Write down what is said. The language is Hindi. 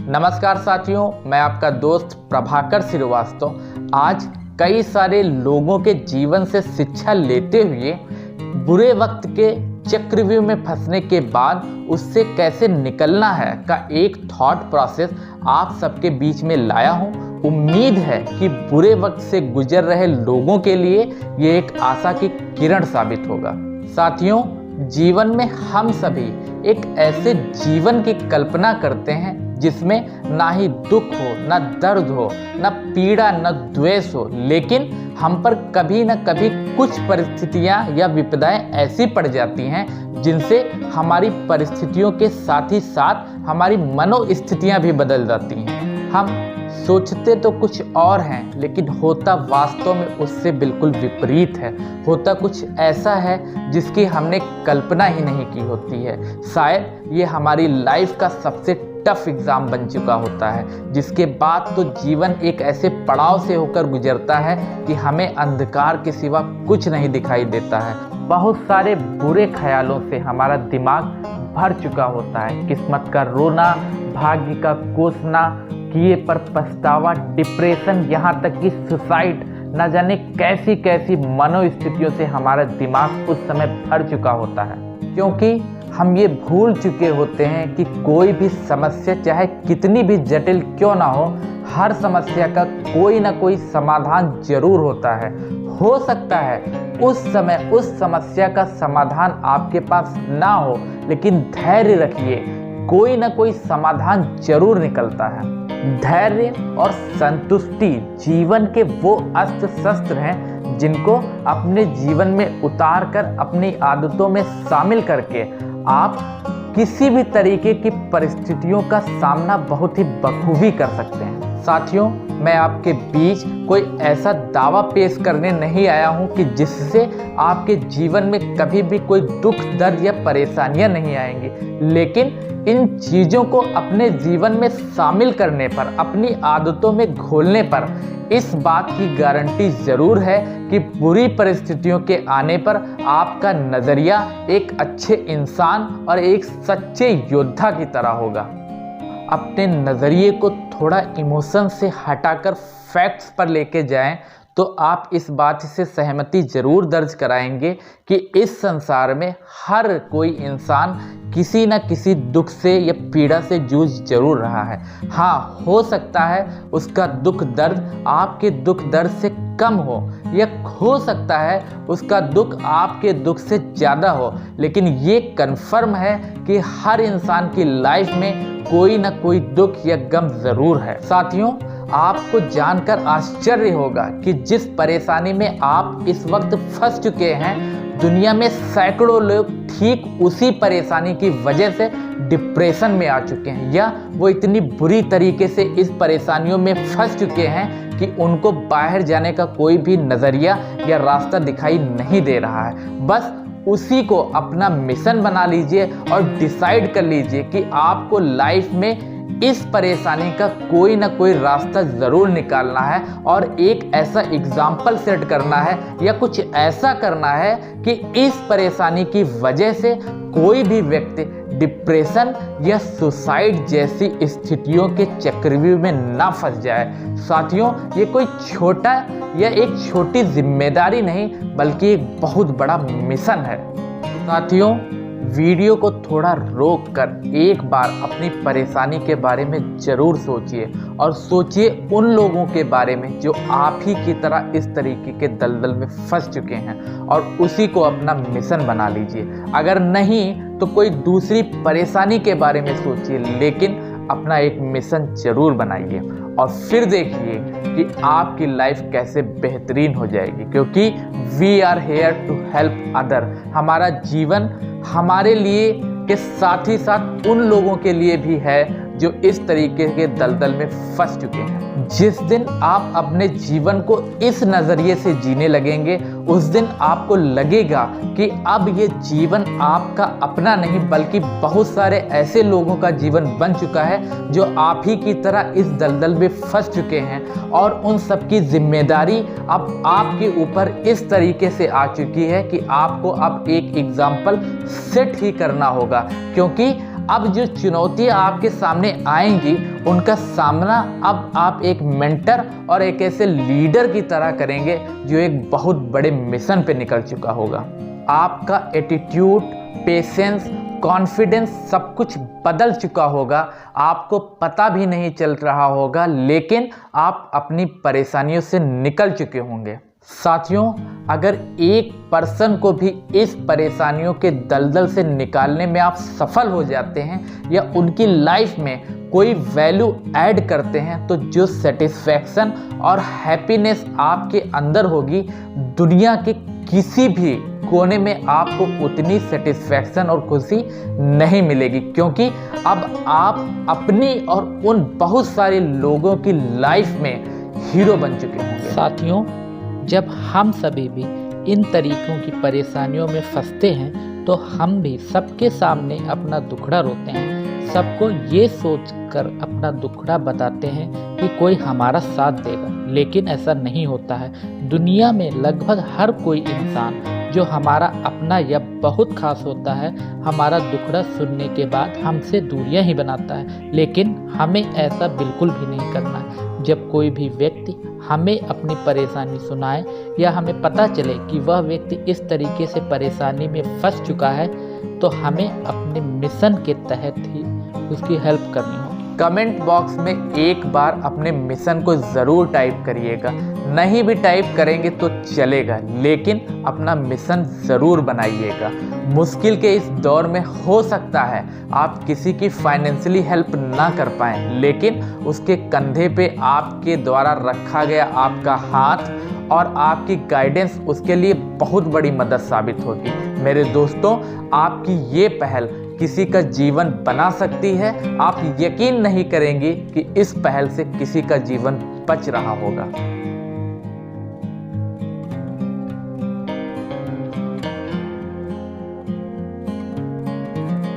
नमस्कार साथियों, मैं आपका दोस्त प्रभाकर श्रीवास्तव आज कई सारे लोगों के जीवन से शिक्षा लेते हुए बुरे वक्त के चक्रव्यूह में फंसने के बाद उससे कैसे निकलना है का एक थॉट प्रोसेस आप सबके बीच में लाया हूं। उम्मीद है कि बुरे वक्त से गुजर रहे लोगों के लिए ये एक आशा की किरण साबित होगा। साथियों, जीवन में हम सभी एक ऐसे जीवन की कल्पना करते हैं जिसमें ना ही दुख हो, ना दर्द हो, ना पीड़ा, ना द्वेष हो, लेकिन हम पर कभी न कभी कुछ परिस्थितियां या विपदाएं ऐसी पड़ जाती हैं जिनसे हमारी परिस्थितियों के साथ ही साथ हमारी मनोस्थितियां भी बदल जाती हैं। हम सोचते तो कुछ और हैं, लेकिन होता वास्तव में उससे बिल्कुल विपरीत है। होता कुछ ऐसा है जिसकी हमने कल्पना ही नहीं की होती है। शायद ये हमारी लाइफ का सबसे टफ एग्ज़ाम बन चुका होता है, जिसके बाद तो जीवन एक ऐसे पड़ाव से होकर गुजरता है कि हमें अंधकार के सिवा कुछ नहीं दिखाई देता है। बहुत सारे बुरे ख्यालों से हमारा दिमाग भर चुका होता है। किस्मत का रोना, भाग्य का कोसना, किए पर पछतावा, डिप्रेशन, यहाँ तक कि सुसाइड, न जाने कैसी कैसी मनोस्थितियों से हमारा दिमाग उस समय भर चुका होता है, क्योंकि हम ये भूल चुके होते हैं कि कोई भी समस्या चाहे कितनी भी जटिल क्यों ना हर समस्या का कोई ना कोई समाधान जरूर होता है। हो सकता है उस समय उस समस्या का समाधान आपके पास ना हो, लेकिन धैर्य रखिए, कोई ना कोई समाधान जरूर निकलता है। धैर्य और संतुष्टि जीवन के वो अस्त्र शस्त्र हैं जिनको अपने जीवन में उतार कर अपनी आदतों में शामिल करके आप किसी भी तरीके की परिस्थितियों का सामना बहुत ही बखूबी कर सकते हैं। साथियों, मैं आपके बीच कोई ऐसा दावा पेश करने नहीं आया हूं कि जिससे आपके जीवन में कभी भी कोई दुख, दर्द या परेशानियां नहीं आएंगी, लेकिन इन चीज़ों को अपने जीवन में शामिल करने पर, अपनी आदतों में घोलने पर इस बात की गारंटी ज़रूर है कि बुरी परिस्थितियों के आने पर आपका नज़रिया एक अच्छे इंसान और एक सच्चे योद्धा की तरह होगा। अपने नज़रिए को थोड़ा इमोशन से हटाकर फैक्ट्स पर लेके जाएं तो आप इस बात से सहमति ज़रूर दर्ज कराएंगे कि इस संसार में हर कोई इंसान किसी न किसी दुख से या पीड़ा से जूझ जरूर रहा है। हाँ, हो सकता है उसका दुख दर्द आपके दुख दर्द से कम हो, या हो सकता है उसका दुख आपके दुख से ज़्यादा हो, लेकिन ये कन्फर्म है कि हर इंसान की लाइफ में कोई ना कोई दुख या गम ज़रूर है। साथियों, आपको जानकर आश्चर्य होगा कि जिस परेशानी में आप इस वक्त फंस चुके हैं, दुनिया में सैकड़ों लोग ठीक उसी परेशानी की वजह से डिप्रेशन में आ चुके हैं, या वो इतनी बुरी तरीके से इस परेशानियों में फंस चुके हैं कि उनको बाहर जाने का कोई भी नज़रिया या रास्ता दिखाई नहीं दे रहा है। बस उसी को अपना मिशन बना लीजिए और डिसाइड कर लीजिए कि आपको लाइफ में इस परेशानी का कोई ना कोई रास्ता ज़रूर निकालना है और एक ऐसा एग्जाम्पल सेट करना है या कुछ ऐसा करना है कि इस परेशानी की वजह से कोई भी व्यक्ति डिप्रेशन या सुसाइड जैसी स्थितियों के चक्रव्यूह में ना फंस जाए। साथियों, ये कोई छोटा या एक छोटी जिम्मेदारी नहीं, बल्कि एक बहुत बड़ा मिशन है। साथियों, वीडियो को थोड़ा रोक कर एक बार अपनी परेशानी के बारे में ज़रूर सोचिए, और सोचिए उन लोगों के बारे में जो आप ही की तरह इस तरीके के दलदल में फंस चुके हैं, और उसी को अपना मिशन बना लीजिए। अगर नहीं तो कोई दूसरी परेशानी के बारे में सोचिए, लेकिन अपना एक मिशन ज़रूर बनाइए और फिर देखिए कि आपकी लाइफ कैसे बेहतरीन हो जाएगी, क्योंकि we are here to help other. हमारा जीवन हमारे लिए के साथ ही साथ उन लोगों के लिए भी है जो इस तरीके के दलदल में फंस चुके हैं। जिस दिन आप अपने जीवन को इस नज़रिए से जीने लगेंगे, उस दिन आपको लगेगा कि अब ये जीवन आपका अपना नहीं, बल्कि बहुत सारे ऐसे लोगों का जीवन बन चुका है जो आप ही की तरह इस दलदल में फंस चुके हैं, और उन सब की जिम्मेदारी अब आपके ऊपर इस तरीके से आ चुकी है कि आपको अब एक एग्जाम्पल सेट ही करना होगा, क्योंकि अब जो चुनौतियां आपके सामने आएंगी उनका सामना अब आप एक मेंटर और एक ऐसे लीडर की तरह करेंगे जो एक बहुत बड़े मिशन पे निकल चुका होगा। आपका एटीट्यूड, पेशेंस, कॉन्फिडेंस सब कुछ बदल चुका होगा, आपको पता भी नहीं चल रहा होगा, लेकिन आप अपनी परेशानियों से निकल चुके होंगे। साथियों, अगर एक पर्सन को भी इस परेशानियों के दलदल से निकालने में आप सफल हो जाते हैं या उनकी लाइफ में कोई वैल्यू ऐड करते हैं, तो जो सेटिस्फैक्शन और हैप्पीनेस आपके अंदर होगी, दुनिया के किसी भी कोने में आपको उतनी सेटिस्फैक्शन और खुशी नहीं मिलेगी, क्योंकि अब आप अपनी और उन बहुत सारे लोगों की लाइफ में हीरो बन चुके होंगे। साथियों, जब हम सभी भी इन तरीकों की परेशानियों में फंसते हैं तो हम भी सबके सामने अपना दुखड़ा रोते हैं, सबको ये सोचकर अपना दुखड़ा बताते हैं कि कोई हमारा साथ देगा, लेकिन ऐसा नहीं होता है। दुनिया में लगभग हर कोई इंसान जो हमारा अपना या बहुत खास होता है, हमारा दुखड़ा सुनने के बाद हमसे दूरियां ही बनाता है, लेकिन हमें ऐसा बिल्कुल भी नहीं करना है। जब कोई भी व्यक्ति हमें अपनी परेशानी सुनाए या हमें पता चले कि वह व्यक्ति इस तरीके से परेशानी में फंस चुका है, तो हमें अपने मिशन के तहत ही उसकी हेल्प करनी होगी। कमेंट बॉक्स में एक बार अपने मिशन को ज़रूर टाइप करिएगा, नहीं भी टाइप करेंगे तो चलेगा, लेकिन अपना मिशन ज़रूर बनाइएगा। मुश्किल के इस दौर में हो सकता है आप किसी की फाइनेंशियली हेल्प ना कर पाएँ, लेकिन उसके कंधे पे आपके द्वारा रखा गया आपका हाथ और आपकी गाइडेंस उसके लिए बहुत बड़ी मदद साबित होगी। मेरे दोस्तों, आपकी ये पहल किसी का जीवन बना सकती है। आप यकीन नहीं करेंगे कि इस पहल से किसी का जीवन बच रहा होगा।